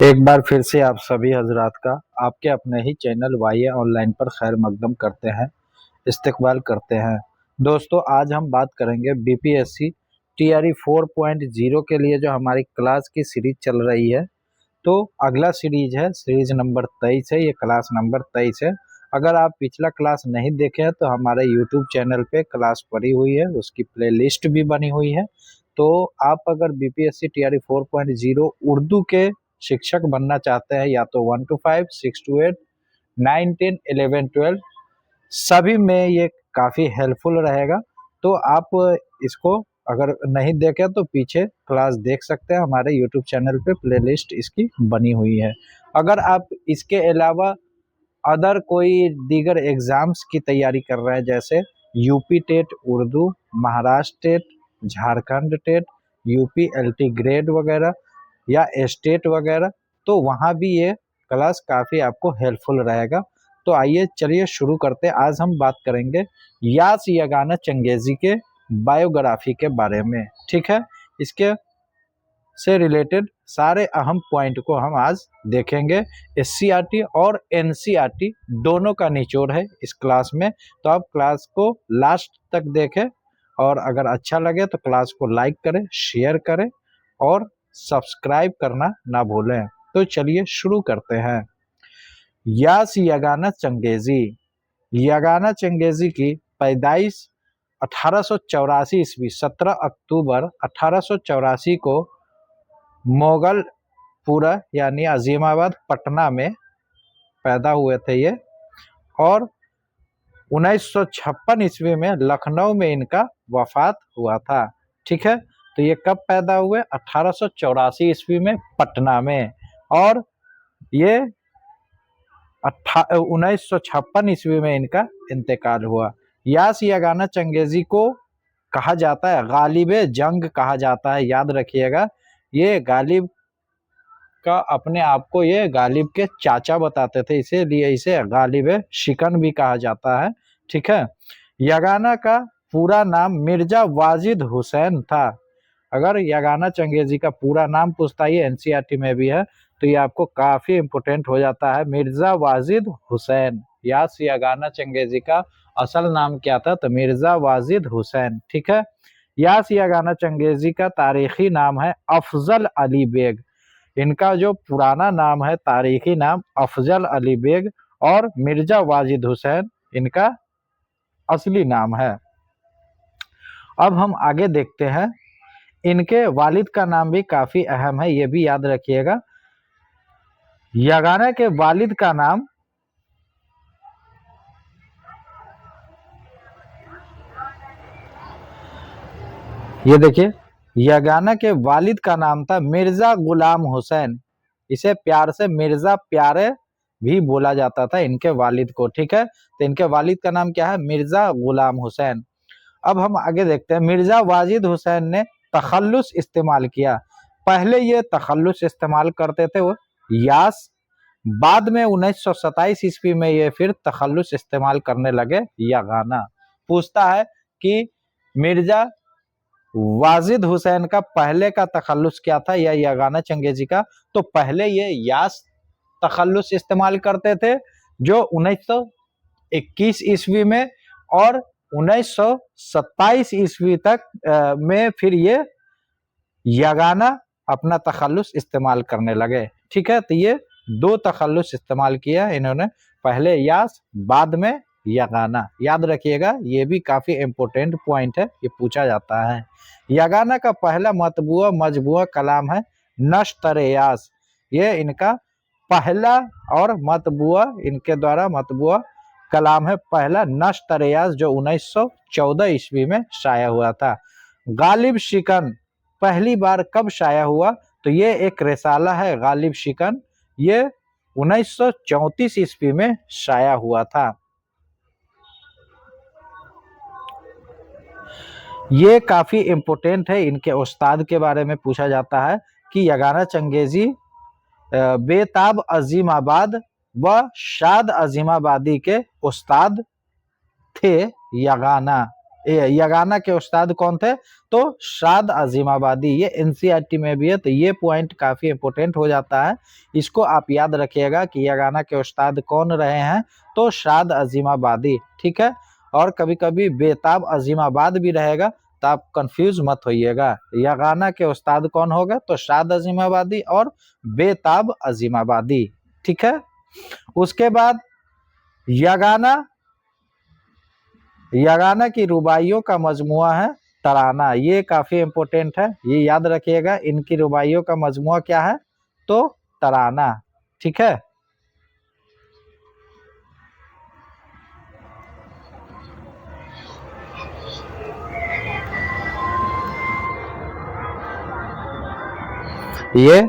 एक बार फिर से आप सभी हजरात का आपके अपने ही चैनल वाई ऑनलाइन पर खैर मकदम करते हैं, इस्तकबाल करते हैं। दोस्तों, आज हम बात करेंगे बीपीएससी टीआरई 4.0 के लिए जो हमारी क्लास की सीरीज चल रही है। तो अगला सीरीज है, सीरीज नंबर 23 है, ये क्लास नंबर 23 है। अगर आप पिछला क्लास नहीं देखे हैं तो हमारे यूट्यूब चैनल पे क्लास पड़ी हुई है, उसकी प्लेलिस्ट भी बनी हुई है। तो आप अगर बीपीएससी टीआरई 4.0 उर्दू के शिक्षक बनना चाहते हैं, या तो 1 to 5, 6 to 8, 9, 10, 11, 12 सभी में ये काफ़ी हेल्पफुल रहेगा। तो आप इसको अगर नहीं देखे तो पीछे क्लास देख सकते हैं, हमारे यूट्यूब चैनल पे प्लेलिस्ट इसकी बनी हुई है। अगर आप इसके अलावा अदर कोई दीगर एग्ज़ाम्स की तैयारी कर रहे हैं, जैसे UP TET Urdu, Maharashtra TET, Jharkhand TET, UP LT grade वगैरह या स्टेट वगैरह, तो वहाँ भी ये क्लास काफ़ी आपको हेल्पफुल रहेगा। तो आइए चलिए शुरू करते हैं। आज हम बात करेंगे यास यगाना चंगेज़ी के बायोग्राफी के बारे में, ठीक है। इसके से रिलेटेड सारे अहम पॉइंट को हम आज देखेंगे। एससीईआरटी और एनसीईआरटी दोनों का निचोड़ है इस क्लास में, तो आप क्लास को लास्ट तक देखें और अगर अच्छा लगे तो क्लास को लाइक करें, शेयर करें और सब्सक्राइब करना ना भूलें। तो चलिए शुरू करते हैं। यास यगाना चंगेज़ी। यगाना चंगेज़ी की पैदाइश 1884 ईस्वी 17 अक्टूबर 1884 को मोगलपुरा यानी अजीमाबाद पटना में पैदा हुए थे ये, और 1956 ईस्वी में लखनऊ में इनका वफात हुआ था, ठीक है। तो ये कब पैदा हुए? 1884 ईस्वी में पटना में, और ये 1956 ईस्वी में इनका इंतकाल हुआ। यास यगाना चंगेज़ी को कहा जाता है गालिब जंग कहा जाता है, याद रखिएगा। ये गालिब का अपने आप को ये गालिब के चाचा बताते थे, इसीलिए इसे गालिब शिकन भी कहा जाता है, ठीक है। यगाना का पूरा नाम मिर्जा वाजिद हुसैन था। अगर यगाना चंगेज़ी का पूरा नाम पूछता है, एनसीईआरटी में भी है, तो ये आपको काफ़ी इम्पोर्टेंट हो जाता है, मिर्जा वाजिद हुसैन। यास यगाना चंगेज़ी का असल नाम क्या था? तो मिर्जा वाजिद हुसैन, ठीक है। यास यगाना चंगेज़ी का तारीखी नाम है अफजल अली बेग। इनका जो पुराना नाम है, तारीखी नाम अफजल अली बेग, और मिर्जा वाजिद हुसैन इनका असली नाम है। अब हम आगे देखते हैं। इनके वालिद का नाम भी काफी अहम है, ये भी याद रखिएगा। यगाना के वालिद का नाम ये देखिए, यगाना के वालिद का नाम था मिर्जा गुलाम हुसैन। इसे प्यार से मिर्जा प्यारे भी बोला जाता था इनके वालिद को, ठीक है। तो इनके वालिद का नाम क्या है? मिर्जा गुलाम हुसैन। अब हम आगे देखते हैं। मिर्जा वाजिद हुसैन ने तखल्लुस इस्तेमाल किया। पहले ये तखल्लुस इस्तेमाल करते थे वो यास, बाद में 1927 ईस्वी में ये फिर तखल्लुस इस्तेमाल करने लगे यगाना। पूछता है कि मिर्जा वाजिद हुसैन का पहले का तखल्लुस क्या था, या यगाना चंगेज़ी का? तो पहले ये यास तखल्लुस इस्तेमाल करते थे, जो 1921 ईस्वी में, और 1927 ईस्वी तक में फिर ये यगाना अपना तखल्लुस इस्तेमाल करने लगे, ठीक है। तो ये दो तखल्लुस इस्तेमाल किया इन्होंने, पहले यास बाद में यगाना, याद रखिएगा। ये भी काफ़ी इम्पोर्टेंट पॉइंट है, ये पूछा जाता है। यगाना का पहला मतबूआ मजबूआ कलाम है नश्तर-ए यास। ये इनका पहला और मतबूआ, इनके द्वारा मतबूआ कलाम है पहला नश्तर-ए यास, जो 1914 ईस्वी में शाया हुआ था। गालिब शिकन पहली बार कब शाया हुआ? तो ये एक रिसाला है गालिब शिकन, ये 1934 ईस्वी में शाया हुआ था। ये काफ़ी इम्पोर्टेंट है। इनके उस्ताद के बारे में पूछा जाता है कि यगाना चंगेज़ी बेताब अजीमाबाद व शाद अजीमाबादी के उस्ताद थे यगाना, यगाना के उस्ताद कौन थे? तो शाद अजीमाबादी। ये एनसीईआरटी में भी है, तो ये पॉइंट काफी इंपोर्टेंट हो जाता है। इसको आप याद रखिएगा कि यगाना के उस्ताद कौन रहे हैं? तो शाद अजीमाबादी, ठीक है। और कभी कभी बेताब अजीमाबाद भी रहेगा, तो आप कंफ्यूज मत होइएगा। यगाना के उस्ताद कौन होगा? तो शाद अजीमाबादी और बेताब अजीमाबादी, ठीक है। उसके बाद यगाना यगाना की रुबाइयों का मजमुआ है तराना। ये काफी इंपॉर्टेंट है, ये याद रखिएगा। इनकी रुबाइयों का मजमुआ क्या है? तो तराना, ठीक है। ये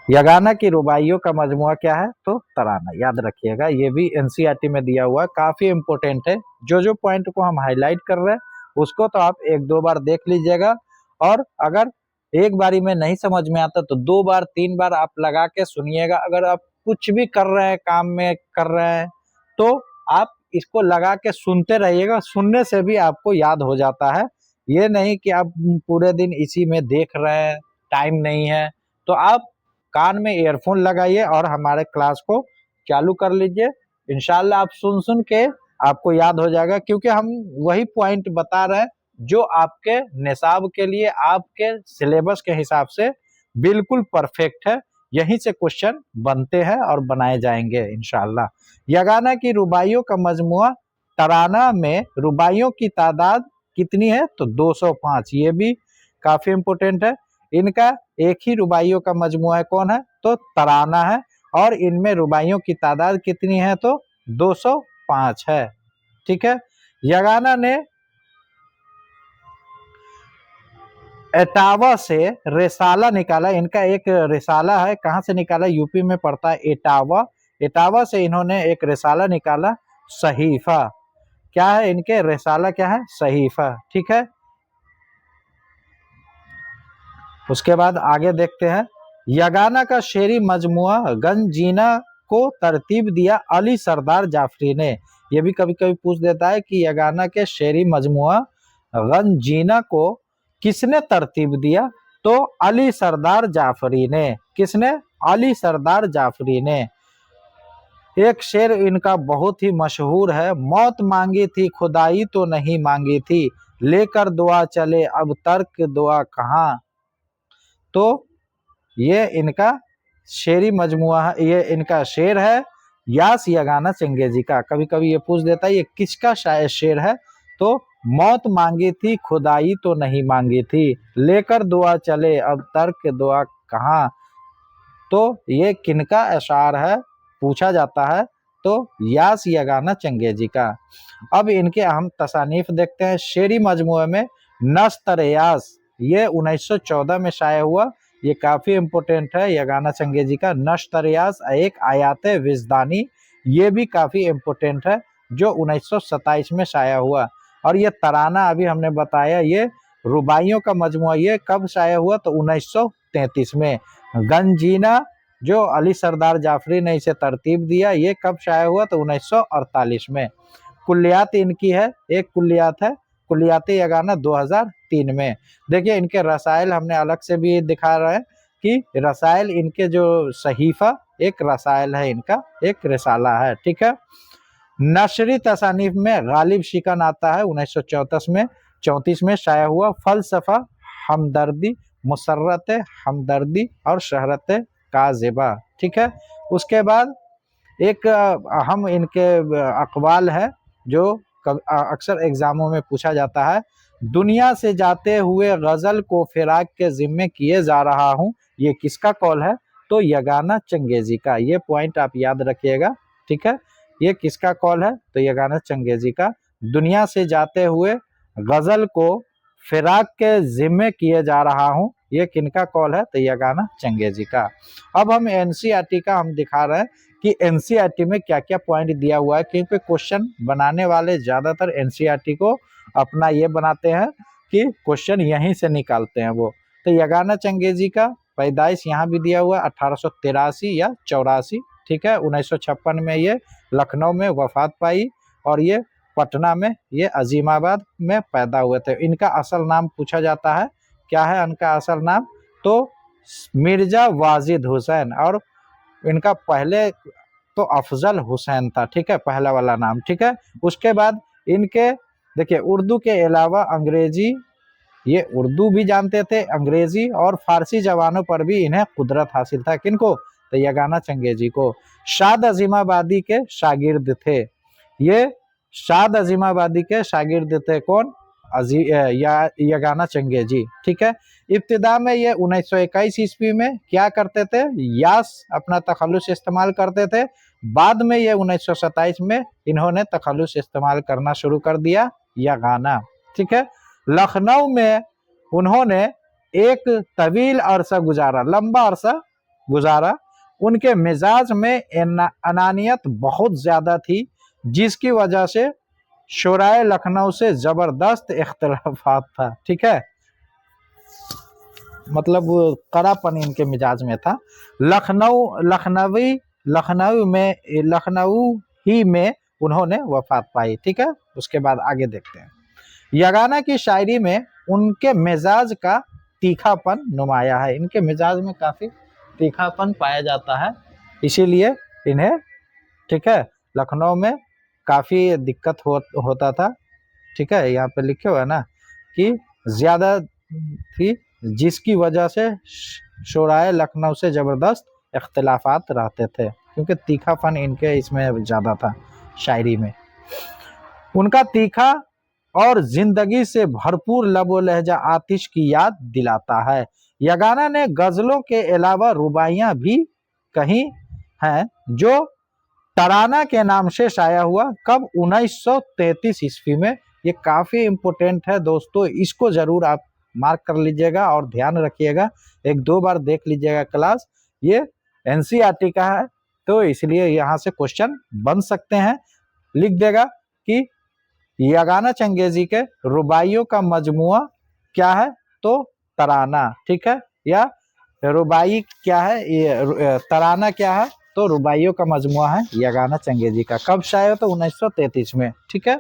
यगाना की रुबाइयों का मजमुआ क्या है? तो तराना, याद रखिएगा। ये भी एनसीईआरटी में दिया हुआ है, काफी इंपोर्टेंट है। जो जो पॉइंट को हम हाईलाइट कर रहे हैं उसको तो आप एक दो बार देख लीजिएगा, और अगर एक बारी में नहीं समझ में आता तो दो बार तीन बार आप लगा के सुनिएगा। अगर आप कुछ भी कर रहे हैं, काम में कर रहे हैं, तो आप इसको लगा के सुनते रहिएगा। सुनने से भी आपको याद हो जाता है। ये नहीं कि आप पूरे दिन इसी में देख रहे हैं, टाइम नहीं है, तो आप कान में ईयरफोन लगाइए और हमारे क्लास को चालू कर लीजिए। इंशाल्लाह आप सुन सुन के आपको याद हो जाएगा, क्योंकि हम वही पॉइंट बता रहे हैं जो आपके निसाब के लिए, आपके सिलेबस के हिसाब से बिल्कुल परफेक्ट है। यहीं से क्वेश्चन बनते हैं और बनाए जाएंगे इंशाल्लाह। यगाना की रुबाइयों का मजमुआ तराना में रुबाइयों की तादाद कितनी है? तो 205। ये भी काफी इंपोर्टेंट है। इनका एक ही रुबाइयों का मजमुआ कौन है? तो तराना है। और इनमें रुबाइयों की तादाद कितनी है? तो 205 है, ठीक है। यगाना ने एटावा से रिसाला निकाला। इनका एक रिसाला है, कहाँ से निकाला? यूपी में पड़ता है एटावा। एटावा से इन्होंने एक रिसाला निकाला, सहीफा। क्या है इनके? रिसाला क्या है? सहीफा, ठीक है। उसके बाद आगे देखते हैं। यगाना का शेरी मजमुआ गंजीना को तरतीब दिया अली सरदार जाफरी ने। यह भी कभी कभी पूछ देता है कि यगाना के शेरी मजमुआ गंजीना को किसने तरतीब दिया? तो अली सरदार जाफरी ने। किसने? अली सरदार जाफरी ने। एक शेर इनका बहुत ही मशहूर है, मौत मांगी थी खुदाई तो नहीं मांगी थी, लेकर दुआ चले अब तर्क दुआ कहाँ। तो ये इनका शेरी मजमुआ है, ये इनका शेर है यास यगाना चंगेजी का। कभी कभी ये पूछ देता है ये किसका शायद शेर है? तो मौत मांगी थी खुदाई तो नहीं मांगी थी, लेकर दुआ चले अब तर्क दुआ कहाँ। तो ये किनका अशार है पूछा जाता है? तो यास यगाना चंगेजी का। अब इनके अहम तसानीफ देखते हैं। शेरी मजमुए में नस्त यास, ये 1914 में शाया हुआ। ये काफी इंपोर्टेंट है यगाना चंगेजी का। नश्त रियाज एक आयात विजदानी, ये भी काफी इंपोर्टेंट है, जो 1927 में शाया हुआ। और ये तराना अभी हमने बताया, ये रुबाइयों का मजमुआ, ये कब शाया हुआ? तो 1933 में। गंजीना जो अली सरदार जाफरी ने इसे तरतीब दिया, ये कब शाया हुआ? तो 1948 में। कुल्लियात इनकी है, एक कुल्लियात है कुल्लियात यगाना 2003 में। देखिए इनके रसायल हमने अलग से भी दिखा रहे हैं कि रसायल इनके जो सहीफा एक रसायल है, इनका एक रिसाला है, ठीक है। नशरी तसानीफ में गालिब शिकन आता है 1934 में शाया हुआ। फलसफा हमदर्दी, मुसर्रत हमदर्दी और शहरत काजिबा, ठीक है। उसके बाद एक अहम इनके अकवाल है जो अक्सर एग्जामों में पूछा जाता है। दुनिया से जाते हुए गजल को फिराक के जिम्मे किए जा रहा हूँ, ये किसका कॉल है? तो यगाना चंगेजी का। ये पॉइंट आप याद रखिएगा, ठीक है। ये किसका कॉल है? तो यगाना चंगेजी का। दुनिया से जाते हुए गजल को फिराक के जिम्मे किए जा रहा हूँ, ये किनका कॉल है? तो यगाना चंगेजी का। अब हम एनसीईआरटी का हम दिखा रहे हैं कि एनसीईआरटी में क्या क्या पॉइंट दिया हुआ है, क्योंकि क्वेश्चन बनाने वाले ज्यादातर एनसीईआरटी को अपना ये बनाते हैं कि क्वेश्चन यहीं से निकालते हैं वो। तो यगाना चंगेजी का पैदाइश यहाँ भी दिया हुआ 1883 या 84, ठीक है। 1956 में ये लखनऊ में वफात पाई, और ये पटना में, ये अजीमाबाद में पैदा हुए थे। इनका असल नाम पूछा जाता है, क्या है इनका असल नाम? तो मिर्जा वाजिद हुसैन, और इनका पहले तो अफजल हुसैन था, ठीक है, पहला वाला नाम, ठीक है। उसके बाद इनके देखिए उर्दू के अलावा अंग्रेजी, ये उर्दू भी जानते थे, अंग्रेजी और फारसी जवानों पर भी इन्हें कुदरत हासिल था। किनको? तो यगाना चंगेजी को। शाद अजीमाबादी के शागिर्द थे ये, शाद अजीमाबादी के शागिर्द थे कौन? यगाना चंगेजी, ठीक है। इब्तिदा में ये 1921 ईस्वी में क्या करते थे? यास अपना तखल्लुस इस्तेमाल करते थे। बाद में ये 1927 में इन्होंने तखल्लुस इस्तेमाल करना शुरू कर दिया, यगाना, ठीक है। लखनऊ में उन्होंने एक तवील अरसा गुजारा, लंबा अरसा गुजारा। उनके मिजाज में अनानियत बहुत ज्यादा थी, जिसकी वजह से शोराए लखनऊ से जबरदस्त इख्तिलाफात था, ठीक है, मतलब कड़ापन इनके मिजाज में था। लखनऊ ही में उन्होंने वफात पाई, ठीक है। उसके बाद आगे देखते हैं। यगाना की शायरी में उनके मिजाज का तीखापन नुमाया है, इनके मिजाज में काफी तीखापन पाया जाता है, इसीलिए इन्हें, ठीक है, लखनऊ में काफी दिक्कत होता था, ठीक है। यहाँ पे लिखे हुआ है ना कि ज्यादा थी, जिसकी वजह से शोराए लखनऊ से जबरदस्त इख्तिलाफात रहते थे, क्योंकि तीखापन इनके इसमें ज्यादा था शायरी में। उनका तीखा और जिंदगी से भरपूर लबो लहजा आतिश की याद दिलाता है। यगाना ने गजलों के अलावा रुबाइयां भी कही हैं, जो तराना के नाम से शाया हुआ। कब? 1933 ईस्वी में। ये काफी इंपोर्टेंट है दोस्तों, इसको जरूर आप मार्क कर लीजिएगा और ध्यान रखिएगा, 1-2 बार देख लीजिएगा क्लास। ये एनसीईआरटी का है, तो इसलिए यहाँ से क्वेश्चन बन सकते हैं। लिख देगा कि यगाना चंगेजी के रुबाइयों का मजमुआ क्या है? तो तराना, ठीक है, या रुबाई क्या है? ये तराना क्या है? तो रुबाइयों का मजमुआ है यगाना चंगेजी का। कब शाया? तो 1933 में, ठीक है।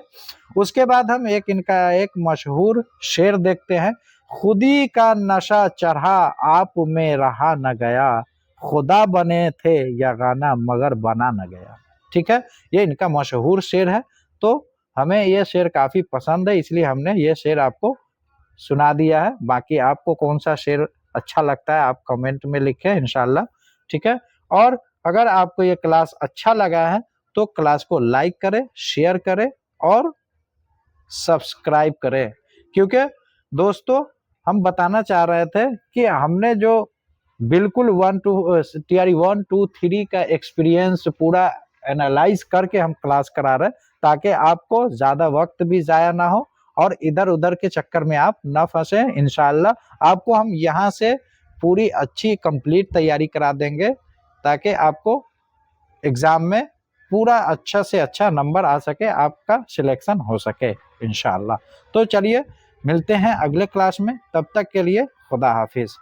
उसके बाद हम इनका एक मशहूर शेर देखते हैं। खुदी का नशा चढ़ा आप में रहा न गया, खुदा बने थे यगाना मगर बना न गया, ठीक है। ये इनका मशहूर शेर है, तो हमें ये शेर काफी पसंद है, इसलिए हमने ये शेर आपको सुना दिया है। बाकी आपको कौन सा शेर अच्छा लगता है आप कमेंट में लिखें इंशाल्लाह, ठीक है। और अगर आपको ये क्लास अच्छा लगा है तो क्लास को लाइक करें, शेयर करें और सब्सक्राइब करें, क्योंकि दोस्तों हम बताना चाह रहे थे कि हमने जो बिल्कुल TRE 1, 2, 3 का एक्सपीरियंस पूरा एनालाइज करके हम क्लास करा रहे हैं, ताकि आपको ज्यादा वक्त भी जाया ना हो और इधर उधर के चक्कर में आप ना फंसे। इंशाल्लाह आपको हम यहाँ से पूरी अच्छी कंप्लीट तैयारी करा देंगे, ताकि आपको एग्जाम में पूरा अच्छा से अच्छा नंबर आ सके, आपका सिलेक्शन हो सके इंशाल्लाह। तो चलिए मिलते हैं अगले क्लास में, तब तक के लिए खुदा हाफिज।